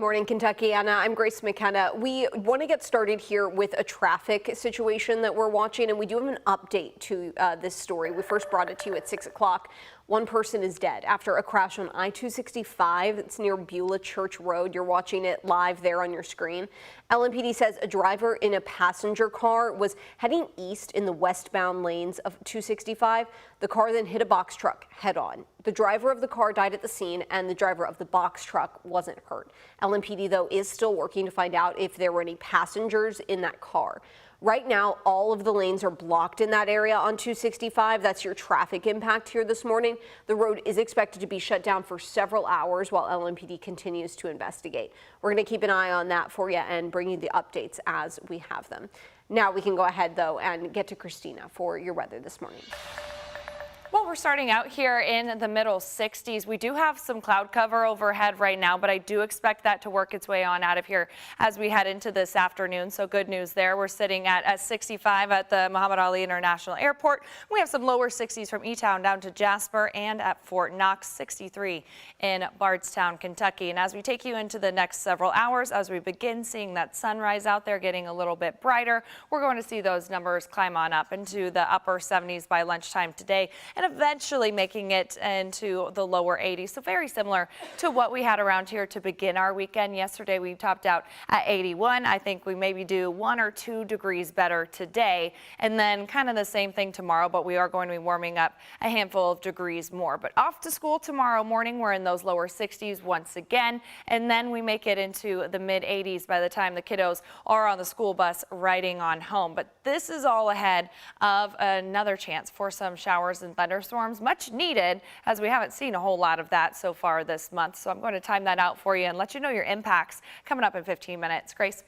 morning, Kentucky, and I'm Grace McKenna. We want to get started here with a traffic situation that we're watching, and we do have an update to this story. We first brought it to you at 6 o'clock. One person is dead after a crash on I-265. It's near Beulah Church Road. You're watching it live there on your screen. LMPD says a driver in a passenger car was heading east in the westbound lanes of 265. The car then hit a box truck head on. The driver of the car died at the scene, and the driver of the box truck wasn't hurt. LMPD, though, is still working to find out if there were any passengers in that car. Right now, all of the lanes are blocked in that area on 265. That's your traffic impact here this morning. The road is expected to be shut down for several hours while LMPD continues to investigate. We're going to keep an eye on that for you and bring you the updates as we have them. Now we can go ahead, though, and get to Christina for your weather this morning. Well, we're starting out here in the middle 60s. We do have some cloud cover overhead right now, but I do expect that to work its way on out of here as we head into this afternoon. So good news there. We're sitting at 65 at the Muhammad Ali International Airport. We have some lower 60s from E-Town down to Jasper, and at Fort Knox, 63 in Bardstown, Kentucky. And as we take you into the next several hours, as we begin seeing that sunrise out there getting a little bit brighter, we're going to see those numbers climb on up into the upper 70s by lunchtime today, and eventually making it into the lower 80s. So very similar to what we had around here to begin our weekend. Yesterday we topped out at 81. I think we maybe do 1 or 2 degrees better today, and then kind of the same thing tomorrow, but we are going to be warming up a handful of degrees more. But off to school tomorrow morning, we're in those lower 60s once again, and then we make it into the mid 80s by the time the kiddos are on the school bus riding on home. But this is all ahead of another chance for some showers and thunderstorms, much needed, as we haven't seen a whole lot of that so far this month. So I'm going to time that out for you and let you know your impacts coming up in 15 minutes. Grace.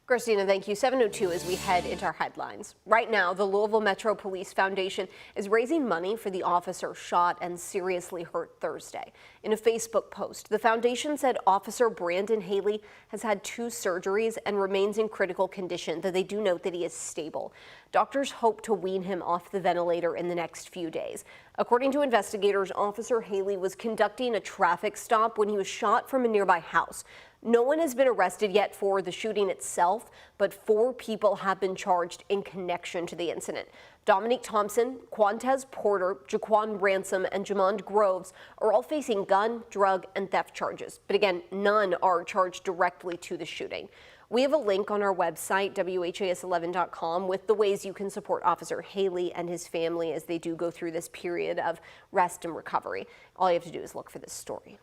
Christina, thank you. 7:02 as we head into our headlines. Right now, the Louisville Metro Police Foundation is raising money for the officer shot and seriously hurt Thursday. In a Facebook post, the foundation said Officer Brandon Haley has had 2 surgeries and remains in critical condition, though they do note that he is stable. Doctors hope to wean him off the ventilator in the next few days. According to investigators, Officer Haley was conducting a traffic stop when he was shot from a nearby house. No one has been arrested yet for the shooting itself, but 4 people have been charged in connection to the incident. Dominique Thompson, Quantez Porter, Jaquan Ransom, and Jamond Groves are all facing gun, drug, and theft charges. But again, none are charged directly to the shooting. We have a link on our website, WHAS11.com, with the ways you can support Officer Haley and his family as they do go through this period of rest and recovery. All you have to do is look for this story.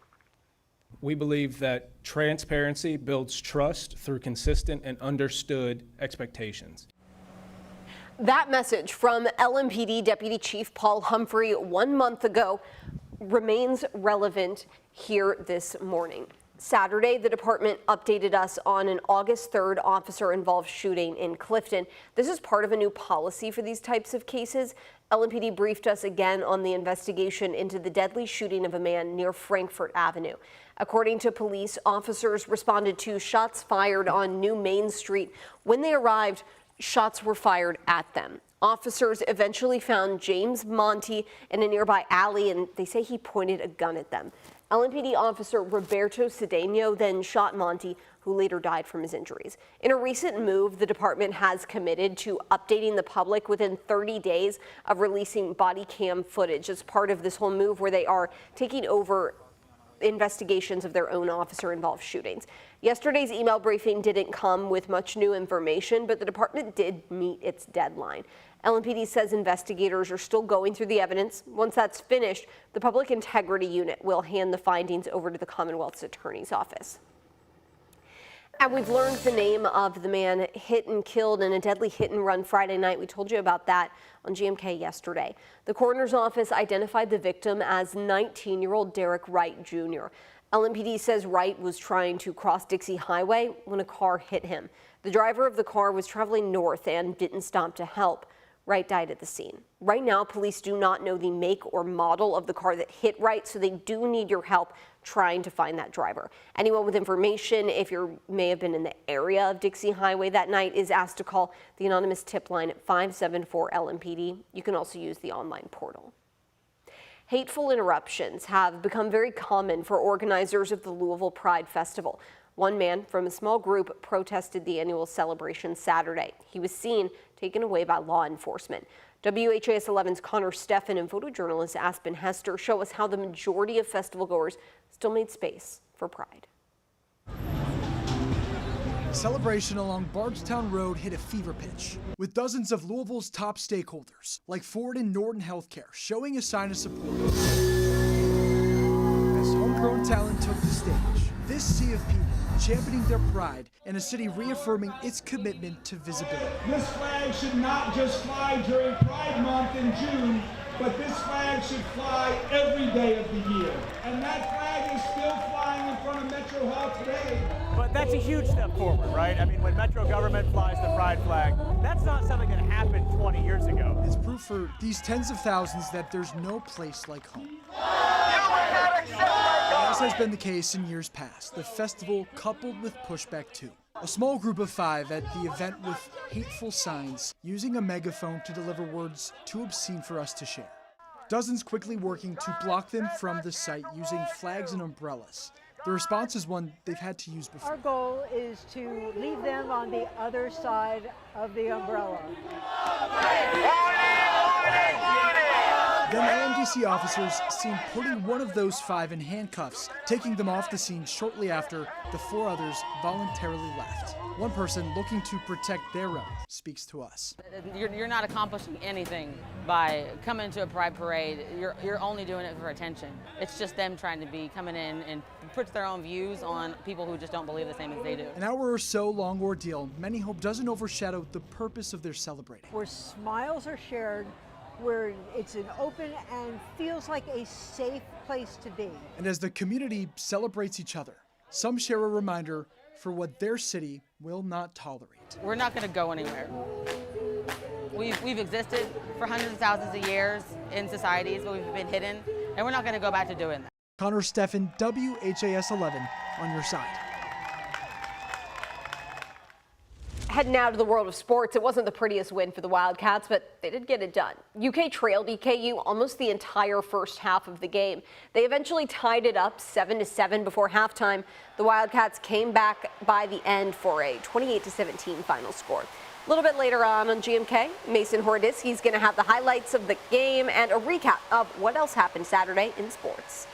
We believe that transparency builds trust through consistent and understood expectations. That message from LMPD Deputy Chief Paul Humphrey 1 month ago remains relevant here this morning. Saturday, the department updated us on an August 3rd officer-involved shooting in Clifton. This is part of a new policy for these types of cases. LMPD briefed us again on the investigation into the deadly shooting of a man near Frankfort Avenue. According to police, officers responded to shots fired on New Main Street. When they arrived, shots were fired at them. Officers eventually found James Monty in a nearby alley, and they say he pointed a gun at them. LMPD officer Roberto Cedeno then shot Monty, who later died from his injuries. In a recent move, the department has committed to updating the public within 30 days of releasing body cam footage as part of this whole move where they are taking over investigations of their own officer-involved shootings. Yesterday's email briefing didn't come with much new information, but the department did meet its deadline. LMPD says investigators are still going through the evidence. Once that's finished, the Public Integrity Unit will hand the findings over to the Commonwealth's Attorney's Office. And we've learned the name of the man hit and killed in a deadly hit and run Friday night. We told you about that on GMK yesterday. The coroner's office identified the victim as 19-year-old Derek Wright Jr. LMPD says Wright was trying to cross Dixie Highway when a car hit him. The driver of the car was traveling north and didn't stop to help. Wright died at the scene. Right now, police do not know the make or model of the car that hit Wright, so they do need your help trying to find that driver. Anyone with information, if you may have been in the area of Dixie Highway that night, is asked to call the anonymous tip line at 574-LMPD. You can also use the online portal. Hateful interruptions have become very common for organizers of the Louisville Pride Festival. One man from a small group protested the annual celebration Saturday. He was seen taken away by law enforcement. WHAS11's Connor Steffen and photojournalist Aspen Hester show us how the majority of festival goers still made space for Pride. Celebration along Bardstown Road hit a fever pitch, with dozens of Louisville's top stakeholders, like Ford and Norton Healthcare, showing a sign of support. As homegrown talent took the stage, this sea of people championing their pride and a city reaffirming its commitment to visibility. This flag should not just fly during Pride Month in June, but this flag should fly every day of the year. And that flag is still flying in front of Metro Hall today. But that's a huge step forward, right? I mean, when Metro government flies the pride flag, that's not something that happened 20 years ago. It's proof for these tens of thousands that there's no place like home. As has been the case in years past, the festival coupled with pushback too. A small group of 5 at the event with hateful signs, using a megaphone to deliver words too obscene for us to share. Dozens quickly working to block them from the site using flags and umbrellas. The response is one they've had to use before. Our goal is to leave them on the other side of the umbrella. Then AMDC officers seen putting one of those 5 in handcuffs, taking them off the scene shortly after the 4 others voluntarily left. One person looking to protect their own speaks to us. You're not accomplishing anything by coming to a pride parade. You're only doing it for attention. It's just them trying to be coming in and put their own views on people who just don't believe the same as they do. An hour or so long ordeal many hope doesn't overshadow the purpose of their celebrating. Where smiles are shared, where it's an open and feels like a safe place to be. And as the community celebrates each other, some share a reminder for what their city will not tolerate. We're not going to go anywhere. We've existed for hundreds of thousands of years in societies, but we've been hidden, and we're not going to go back to doing that. Connor Steffen, WHAS 11, on your side. Heading now to the world of sports, it wasn't the prettiest win for the Wildcats, but they did get it done. UK trailed EKU almost the entire first half of the game. They eventually tied it up 7-7 before halftime. The Wildcats came back by the end for a 28-17 final score. A little bit later on GMK, Mason Hordis, he's going to have the highlights of the game and a recap of what else happened Saturday in sports.